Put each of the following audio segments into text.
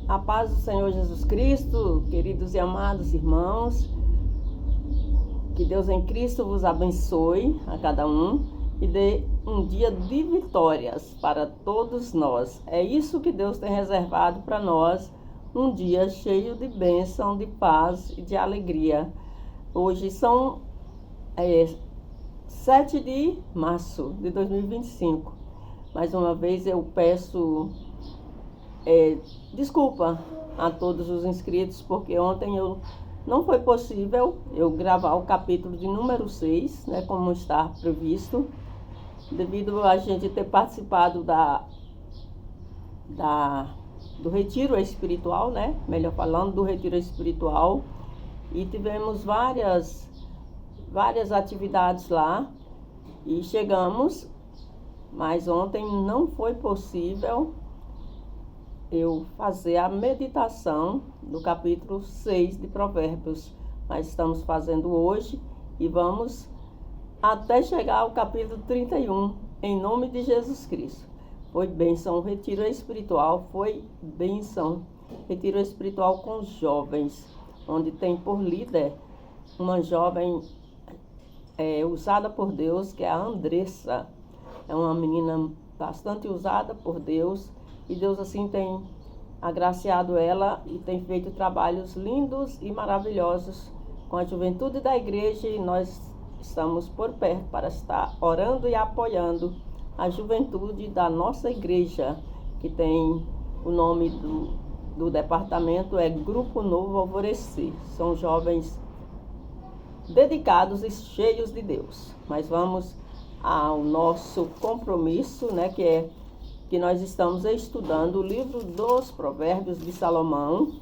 A paz do Senhor Jesus Cristo, queridos e amados irmãos, que Deus em Cristo vos abençoe a cada um e dê um dia de vitórias para todos nós. É isso que Deus tem reservado para nós, um dia cheio de bênção, de paz e de alegria. Hoje são 7 de março de 2025. Mais uma vez eu peço desculpa a todos os inscritos, porque ontem não foi possível eu gravar o capítulo de número 6, né, como está previsto, devido a gente ter participado do retiro espiritual, né, melhor falando, do retiro espiritual, e tivemos várias atividades lá, e chegamos, mas ontem não foi possível eu fazer a meditação do capítulo 6 de Provérbios. Mas estamos fazendo hoje e vamos até chegar ao capítulo 31, em nome de Jesus Cristo. Foi bênção, o retiro espiritual foi bênção. Retiro espiritual com jovens, onde tem por líder uma jovem usada por Deus, que é a Andressa. É uma menina bastante usada por Deus, e Deus assim tem agraciado ela e tem feito trabalhos lindos e maravilhosos com a juventude da igreja, e nós estamos por perto para estar orando e apoiando a juventude da nossa igreja, que tem o nome do departamento, é Grupo Novo Alvorecer. São jovens dedicados e cheios de Deus. Mas vamos ao nosso compromisso, né, que nós estamos estudando o livro dos Provérbios de Salomão,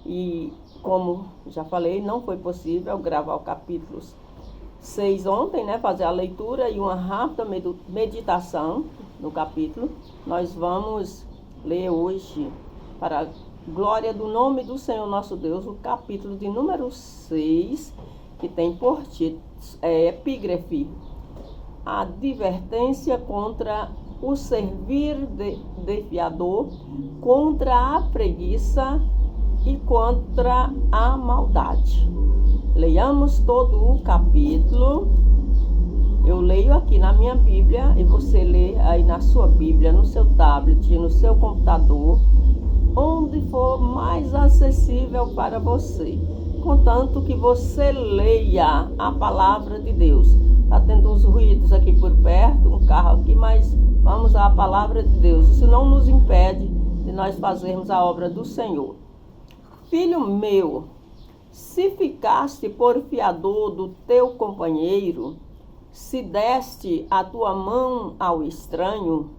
e como já falei, não foi possível gravar o capítulo 6 ontem, né, fazer a leitura e uma rápida meditação no capítulo. Nós vamos ler hoje, para a glória do nome do Senhor nosso Deus, o capítulo de número 6, que tem por título epígrafe: advertência contra o servir de fiador, contra a preguiça e contra a maldade. Leiamos todo o capítulo. Eu leio aqui na minha Bíblia e você lê aí na sua Bíblia, no seu tablet, no seu computador, onde for mais acessível para você, contanto que você leia a palavra de Deus. Está tendo uns ruídos aqui por perto, um carro aqui, mas vamos à palavra de Deus. Isso não nos impede de nós fazermos a obra do Senhor. Filho meu, se ficaste por fiador do teu companheiro, se deste a tua mão ao estranho,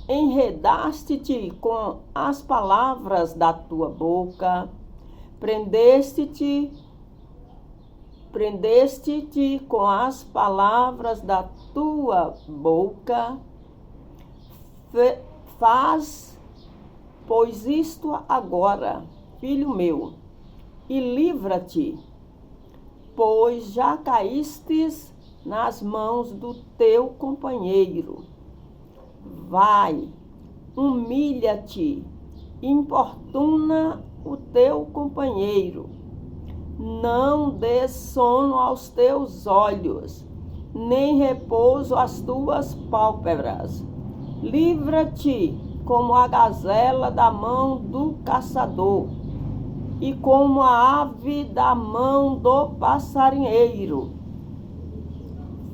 enredaste-te com as palavras da tua boca, prendeste-te com as palavras da tua boca, faz, pois, isto agora, filho meu, e livra-te, pois já caístes nas mãos do teu companheiro. Vai, humilha-te, importuna o teu companheiro. Não dê sono aos teus olhos, nem repouso às tuas pálpebras. Livra-te como a gazela da mão do caçador, e como a ave da mão do passarinheiro.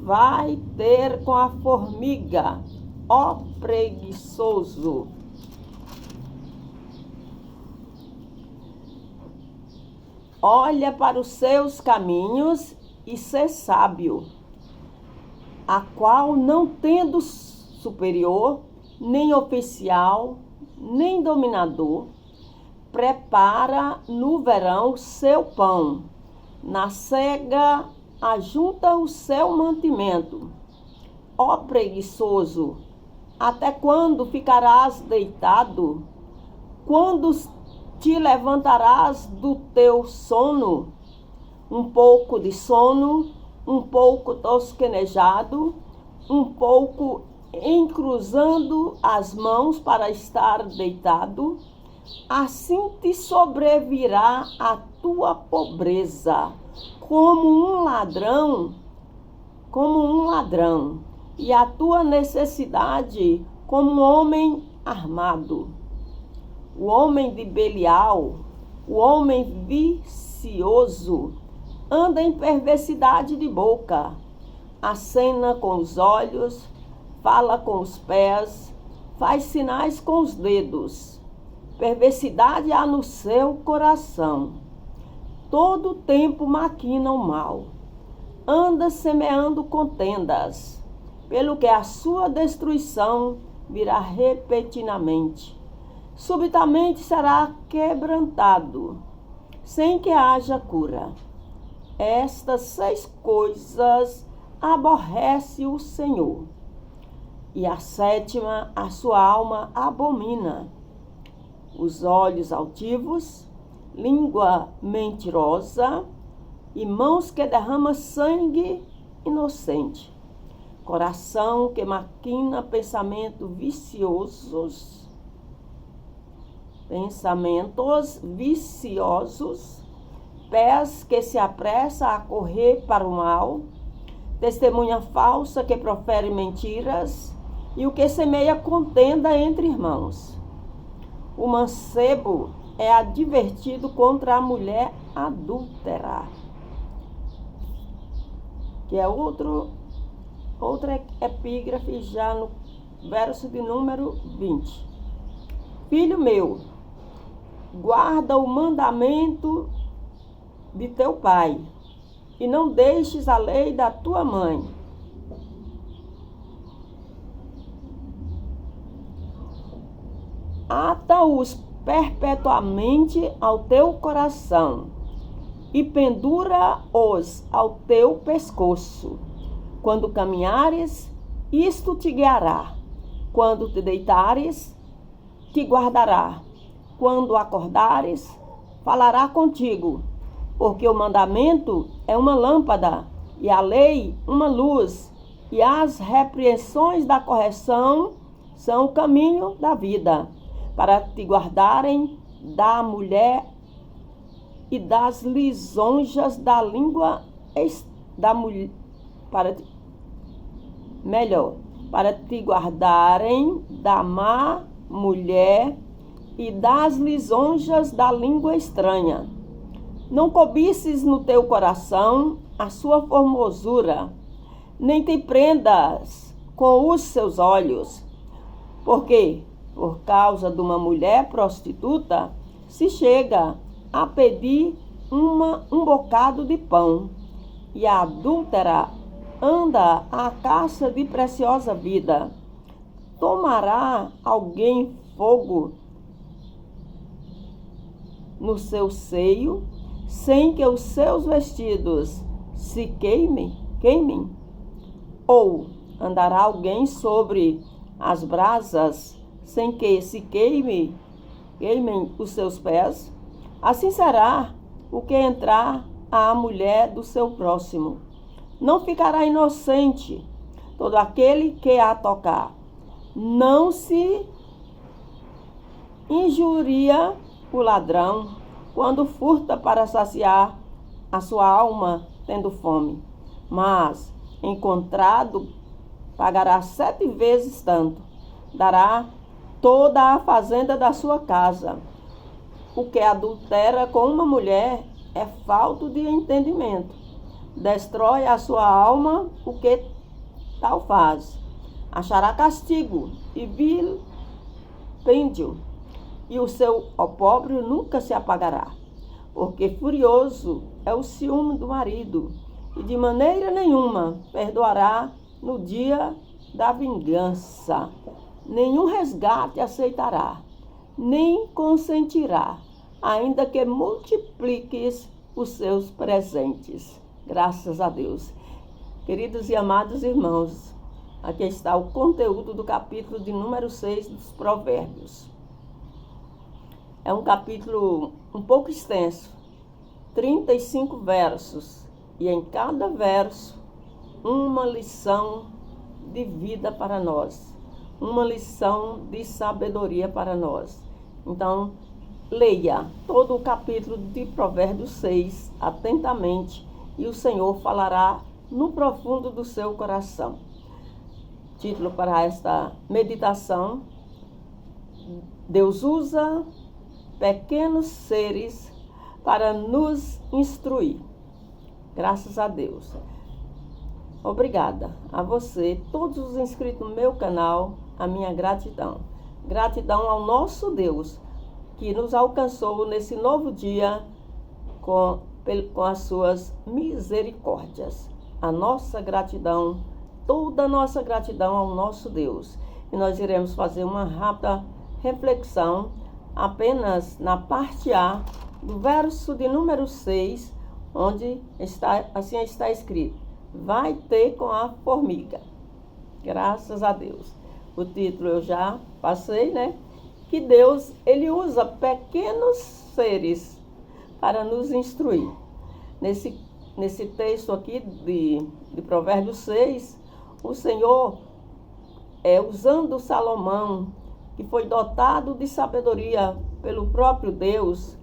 Vai ter com a formiga, ó preguiçoso. Olha para os seus caminhos e sê sábio, a qual, não tendo superior, nem oficial, nem dominador, prepara no verão seu pão, na cega ajunta o seu mantimento. Ó preguiçoso, até quando ficarás deitado? Quando te levantarás do teu sono? Um pouco de sono, um pouco tosquenejado, um pouco encruzando as mãos para estar deitado, assim te sobrevirá a tua pobreza, como um ladrão, e a tua necessidade como um homem armado. O homem de Belial, o homem vicioso, anda em perversidade de boca, acena com os olhos, fala com os pés, faz sinais com os dedos. Perversidade há no seu coração. Todo tempo maquina o mal. Anda semeando contendas, pelo que a sua destruição virá repentinamente. Subitamente será quebrantado, sem que haja cura. Estas 6 coisas aborrece o Senhor, e a 7ª a sua alma abomina: os olhos altivos, língua mentirosa e mãos que derramam sangue inocente, coração que maquina pensamentos viciosos, pés que se apressa a correr para o mal, testemunha falsa que profere mentiras e o que semeia contenda entre irmãos. O mancebo é advertido contra a mulher adúltera, que é outra epígrafe já no verso de número 20. Filho meu, guarda o mandamento de teu pai, e não deixes a lei da tua mãe. Ata-os perpetuamente ao teu coração, e pendura-os ao teu pescoço. Quando caminhares, isto te guiará. Quando te deitares, te guardará. Quando acordares, falará contigo. Porque o mandamento é uma lâmpada, e a lei uma luz, e as repreensões da correção são o caminho da vida, para te guardarem da mulher e das lisonjas da língua da mulher, para te guardarem da má mulher e das lisonjas da língua estranha. Não cobices no teu coração a sua formosura, nem te prendas com os seus olhos, porque, por causa de uma mulher prostituta, se chega a pedir um bocado de pão, e a adúltera anda à caça de preciosa vida. Tomará alguém fogo no seu seio, sem que os seus vestidos se queimem? Ou andará alguém sobre as brasas, sem que se queimem os seus pés? Assim será o que entrar à mulher do seu próximo. Não ficará inocente todo aquele que a tocar. Não se injuria o ladrão quando furta para saciar a sua alma tendo fome, mas, encontrado, pagará 7 vezes tanto, dará toda a fazenda da sua casa. O que adultera com uma mulher é falto de entendimento, destrói a sua alma o que tal faz. Achará castigo e vilpêndio, e o seu opróbrio nunca se apagará, porque furioso é o ciúme do marido, e de maneira nenhuma perdoará no dia da vingança. Nenhum resgate aceitará, nem consentirá, ainda que multipliques os seus presentes. Graças a Deus. Queridos e amados irmãos, aqui está o conteúdo do capítulo de número 6 dos Provérbios. É um capítulo um pouco extenso, 35 versos, e em cada verso uma lição de vida para nós, uma lição de sabedoria para nós. Então, leia todo o capítulo de Provérbios 6 atentamente e o Senhor falará no profundo do seu coração. Título para esta meditação: Deus usa pequenos seres para nos instruir. Graças a Deus. Obrigada a você, todos os inscritos no meu canal, a minha gratidão. Gratidão ao nosso Deus, que nos alcançou nesse novo dia com as suas misericórdias. A nossa gratidão, toda a nossa gratidão ao nosso Deus. E nós iremos fazer uma rápida reflexão apenas na parte A do verso de número 6, onde assim está escrito: vai ter com a formiga. Graças a Deus. O título eu já passei, né? Que Deus, ele usa pequenos seres para nos instruir. Nesse texto aqui de Provérbios 6, o Senhor, usando Salomão, que foi dotado de sabedoria pelo próprio Deus,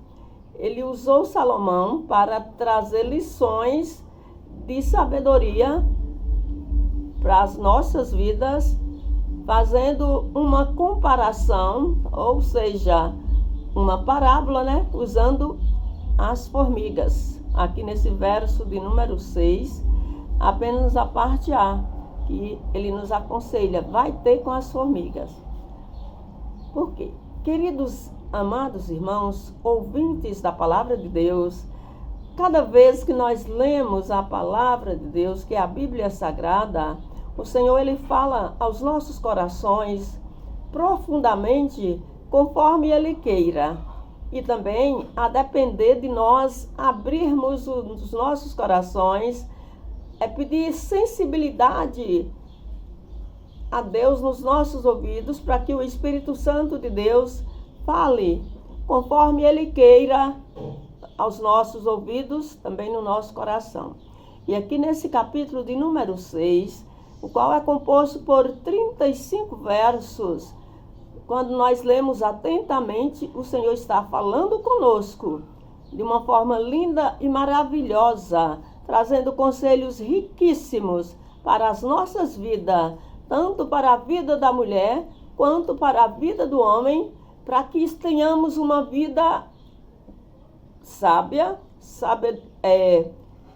ele usou Salomão para trazer lições de sabedoria para as nossas vidas, fazendo uma comparação, ou seja, uma parábola, né? Usando as formigas. Aqui nesse verso de número 6, apenas a parte A, que ele nos aconselha: vai ter com as formigas. Por quê? Queridos, amados irmãos, ouvintes da palavra de Deus, cada vez que nós lemos a palavra de Deus, que é a Bíblia Sagrada, o Senhor, ele fala aos nossos corações profundamente, conforme ele queira. E também, a depender de nós abrirmos os nossos corações, pedir sensibilidade a Deus nos nossos ouvidos, para que o Espírito Santo de Deus fale conforme ele queira aos nossos ouvidos, também no nosso coração. E aqui nesse capítulo de número 6, o qual é composto por 35 versos, quando nós lemos atentamente, o Senhor está falando conosco de uma forma linda e maravilhosa, trazendo conselhos riquíssimos para as nossas vidas, tanto para a vida da mulher, quanto para a vida do homem, para que tenhamos uma vida sábia,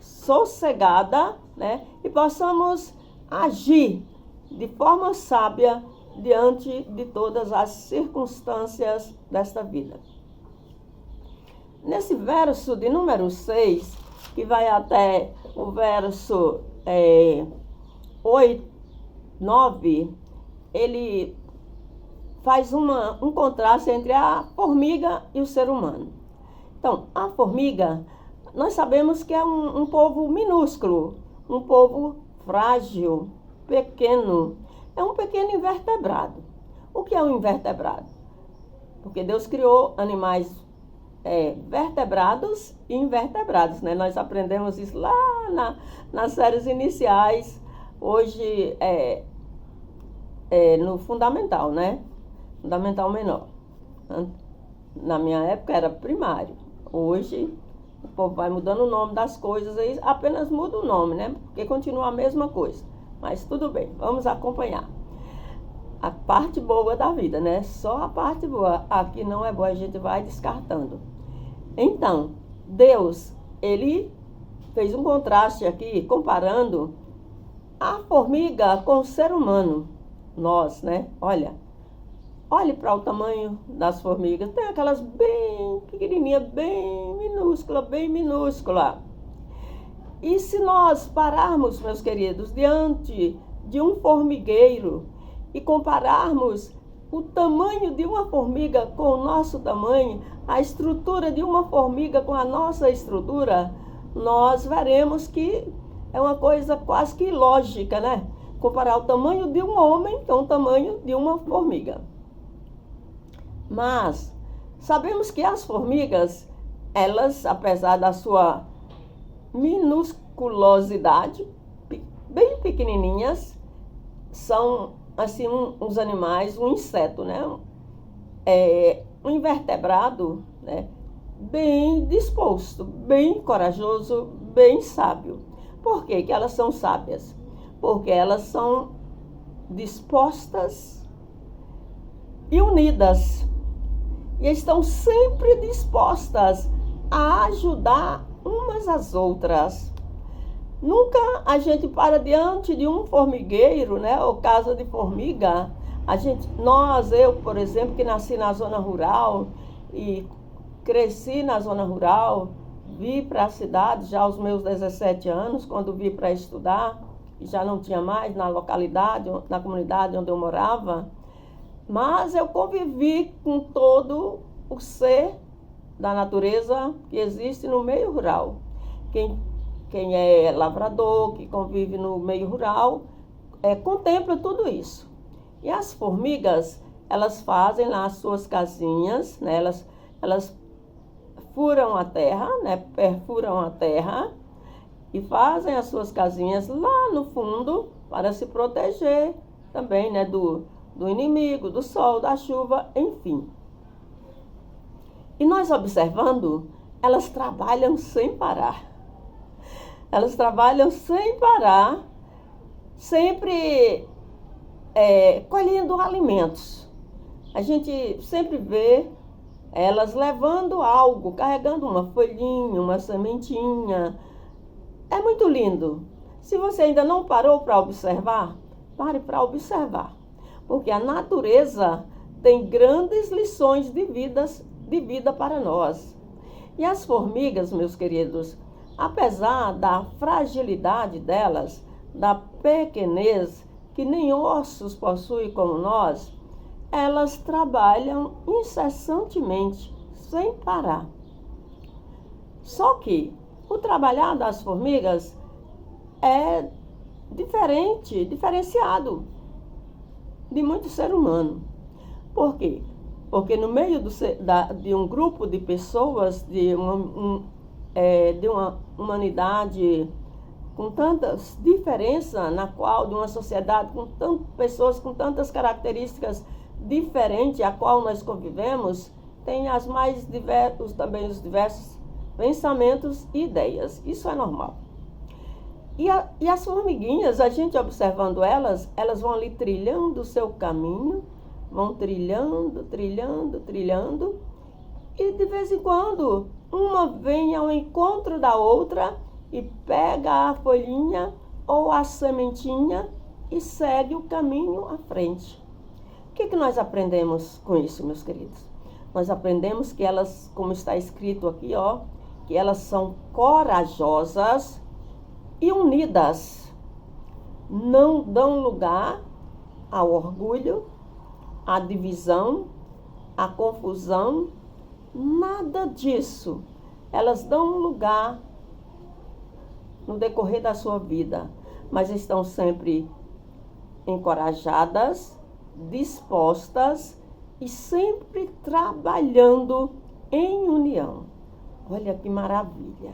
sossegada, né? E possamos agir de forma sábia diante de todas as circunstâncias desta vida. Nesse verso de número 6, que vai até o verso 9, ele faz um contraste entre a formiga e o ser humano. Então, a formiga, nós sabemos que é um povo minúsculo, um povo frágil, pequeno. É um pequeno invertebrado. O que é um invertebrado? Porque Deus criou animais vertebrados e invertebrados, né? Nós aprendemos isso lá nas séries iniciais, hoje no fundamental, né? Fundamental menor. Na minha época era primário. Hoje o povo vai mudando o nome das coisas, aí apenas muda o nome, né? Porque continua a mesma coisa. Mas tudo bem, vamos acompanhar. A parte boa da vida, né? Só a parte boa. A que não é boa, a gente vai descartando. Então, Deus, ele fez um contraste aqui, comparando a formiga com o ser humano. Nós, né? Olhe para o tamanho das formigas. Tem aquelas bem pequenininhas, bem minúscula. E se nós pararmos, meus queridos, diante de um formigueiro e compararmos o tamanho de uma formiga com o nosso tamanho, a estrutura de uma formiga com a nossa estrutura, nós veremos que é uma coisa quase que ilógica, né? Comparar o tamanho de um homem com o tamanho de uma formiga. Mas sabemos que as formigas, elas, apesar da sua minusculosidade, bem pequenininhas, são assim uns animais, um inseto, né? Um invertebrado, né? Bem disposto, bem corajoso, bem sábio. Por que que elas são sábias? Porque elas são dispostas e unidas. E estão sempre dispostas a ajudar umas às outras. Nunca a gente para diante de um formigueiro, né, ou casa de formiga. Eu, por exemplo, que nasci na zona rural e cresci na zona rural, vi para a cidade já aos meus 17 anos, quando vi para estudar, e já não tinha mais na localidade, na comunidade onde eu morava, mas eu convivi com todo o ser da natureza que existe no meio rural. Quem é lavrador, que convive no meio rural, contempla tudo isso. E as formigas, elas fazem lá as suas casinhas, né? Elas furam a terra, né? Perfuram a terra e fazem as suas casinhas lá no fundo para se proteger também, né? Do inimigo, do sol, da chuva, enfim. E nós observando, elas trabalham sem parar. Elas trabalham sem parar, sempre colhendo alimentos. A gente sempre vê elas levando algo, carregando uma folhinha, uma sementinha. É muito lindo. Se você ainda não parou para observar, pare para observar. Porque a natureza tem grandes lições de vida para nós. E as formigas, meus queridos, apesar da fragilidade delas, da pequenez, que nem ossos possuem como nós, elas trabalham incessantemente, sem parar. Só que o trabalhar das formigas é diferenciado de muito ser humano. Por quê? Porque no meio de um grupo de pessoas, de uma humanidade com tantas diferenças, de uma sociedade com pessoas com tantas características diferentes, a qual nós convivemos, tem também os diversos pensamentos e ideias. Isso é normal. E as formiguinhas, a gente observando elas vão ali trilhando o seu caminho, vão trilhando, e de vez em quando uma vem ao encontro da outra e pega a folhinha ou a sementinha e segue o caminho à frente. O que nós aprendemos com isso, meus queridos? Nós aprendemos que elas, como está escrito aqui, que elas são corajosas e unidas. Não dão lugar ao orgulho, à divisão, à confusão, nada disso. Elas dão lugar no decorrer da sua vida, mas estão sempre encorajadas, dispostas e sempre trabalhando em união. Olha que maravilha!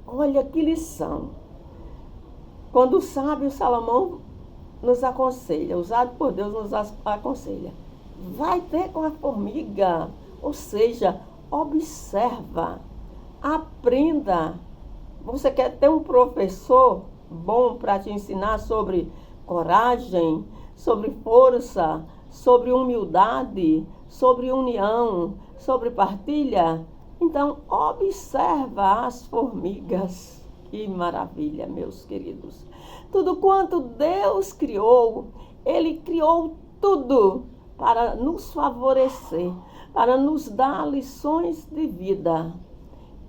Olha que lição! Quando o sábio Salomão nos aconselha, usado por Deus nos aconselha, vai ter com a formiga, ou seja, observa, aprenda. Você quer ter um professor bom para te ensinar sobre coragem, sobre força, sobre humildade, sobre união, sobre partilha? Então, observa as formigas. Que maravilha, meus queridos. Tudo quanto Deus criou, Ele criou tudo para nos favorecer, para nos dar lições de vida.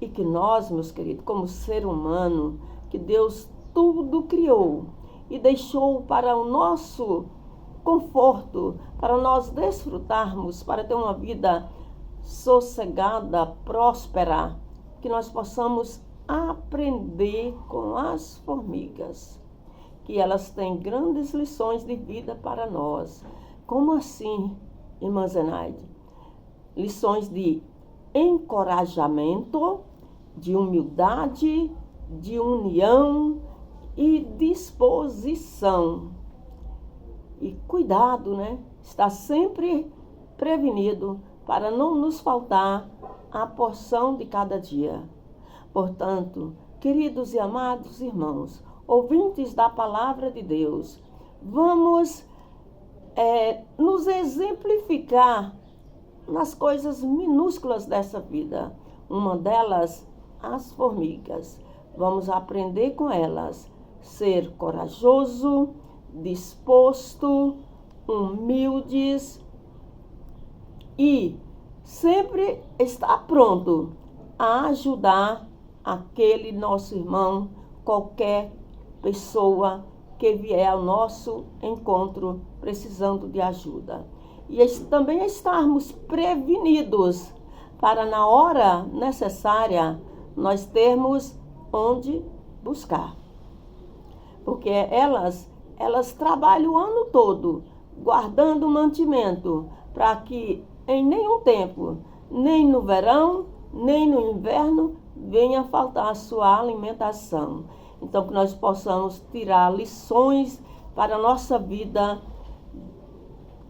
E que nós, meus queridos, como ser humano, que Deus tudo criou e deixou para o nosso conforto, para nós desfrutarmos, para ter uma vida sossegada, próspera, que nós possamos aprender com as formigas, que elas têm grandes lições de vida para nós. Como assim, irmã Zenaide? Lições de encorajamento, de humildade, de união e disposição. E cuidado, né? Está sempre prevenido para não nos faltar a porção de cada dia. Portanto, queridos e amados irmãos, ouvintes da palavra de Deus, vamos nos exemplificar nas coisas minúsculas dessa vida. Uma delas, as formigas. Vamos aprender com elas. Ser corajoso, disposto, humildes e sempre estar pronto a ajudar aquele nosso irmão, qualquer pessoa que vier ao nosso encontro precisando de ajuda. E também estarmos prevenidos para, na hora necessária, nós termos onde buscar. Porque elas trabalham o ano todo, guardando mantimento, para que em nenhum tempo, nem no verão, nem no inverno, venha faltar a sua alimentação. Então, que nós possamos tirar lições para a nossa vida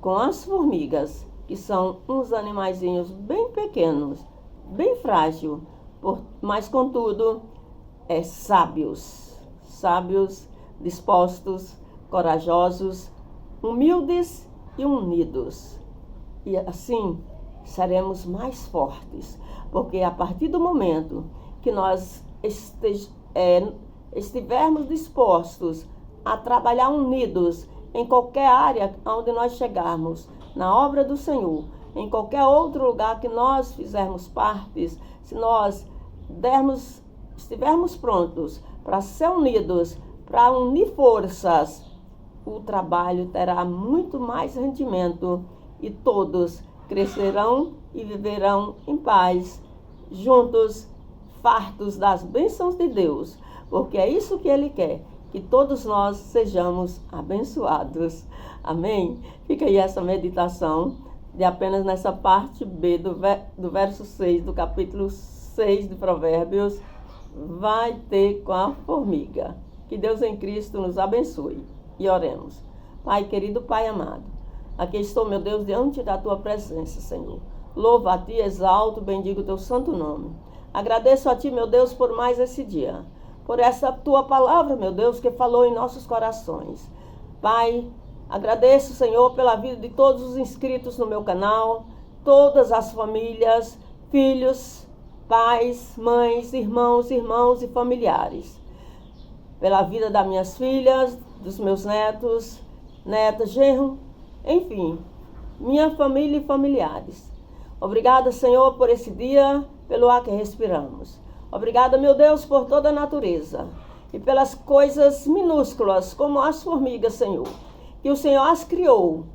com as formigas, que são uns animaizinhos bem pequenos, bem frágeis, mas, contudo, sábios, dispostos, corajosos, humildes e unidos. E assim seremos mais fortes, porque a partir do momento que nós estivermos dispostos a trabalhar unidos em qualquer área onde nós chegarmos, na obra do Senhor, em qualquer outro lugar que nós fizermos partes, se nós estivermos prontos para ser unidos, para unir forças, o trabalho terá muito mais rendimento e todos crescerão e viverão em paz, juntos, fartos das bênçãos de Deus, porque é isso que Ele quer, que todos nós sejamos abençoados. Amém? Fica aí essa meditação de apenas nessa parte B do verso 6 do capítulo 6 de Provérbios, vai ter com a formiga. Que Deus em Cristo nos abençoe. E oremos. Pai querido, Pai amado, aqui estou, meu Deus, diante da Tua presença, Senhor. Louvo a Ti, exalto, bendigo o Teu santo nome. Agradeço a Ti, meu Deus, por mais esse dia, por essa Tua palavra, meu Deus, que falou em nossos corações. Pai, agradeço, Senhor, pela vida de todos os inscritos no meu canal, todas as famílias, filhos, pais, mães, irmãos e familiares. Pela vida das minhas filhas, dos meus netos, netas, genro, enfim, minha família e familiares. Obrigada, Senhor, por esse dia, pelo ar que respiramos. Obrigada, meu Deus, por toda a natureza e pelas coisas minúsculas, como as formigas, Senhor, que o Senhor as criou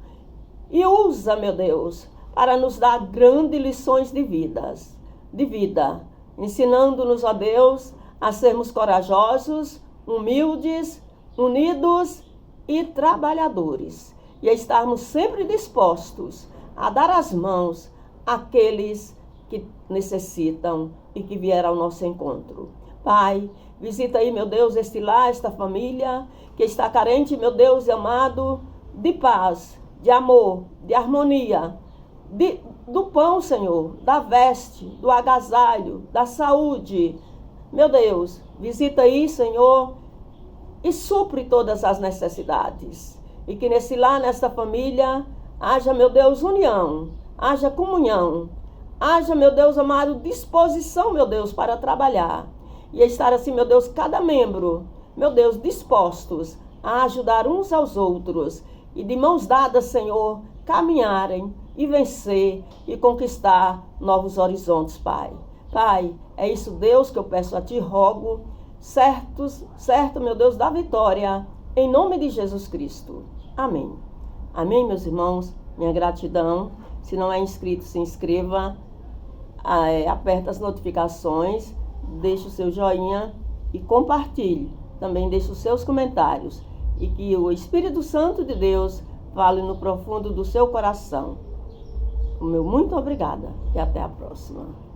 e usa, meu Deus, para nos dar grandes lições de vida, ensinando-nos, ó Deus, a sermos corajosos, humildes, unidos e trabalhadores, e a estarmos sempre dispostos a dar as mãos àqueles que necessitam e que vieram ao nosso encontro. Pai, visita aí, meu Deus, este lar, esta família que está carente, meu Deus amado, de paz, de amor, de harmonia, do pão, Senhor, da veste, do agasalho, da saúde. Meu Deus, visita aí, Senhor, e supre todas as necessidades. E que nesse lar, nesta família, haja, meu Deus, união, haja comunhão, haja, meu Deus amado, disposição, meu Deus, para trabalhar. E estar assim, meu Deus, cada membro, meu Deus, dispostos a ajudar uns aos outros. E de mãos dadas, Senhor, caminharem e vencer e conquistar novos horizontes, Pai. Pai, é isso, Deus, que eu peço a Ti, rogo, certo, meu Deus, da vitória, em nome de Jesus Cristo. Amém. Amém, meus irmãos, minha gratidão. Se não é inscrito, se inscreva, aperta as notificações, deixe o seu joinha e compartilhe. Também deixe os seus comentários e que o Espírito Santo de Deus fale no profundo do seu coração. O meu muito obrigada e até a próxima.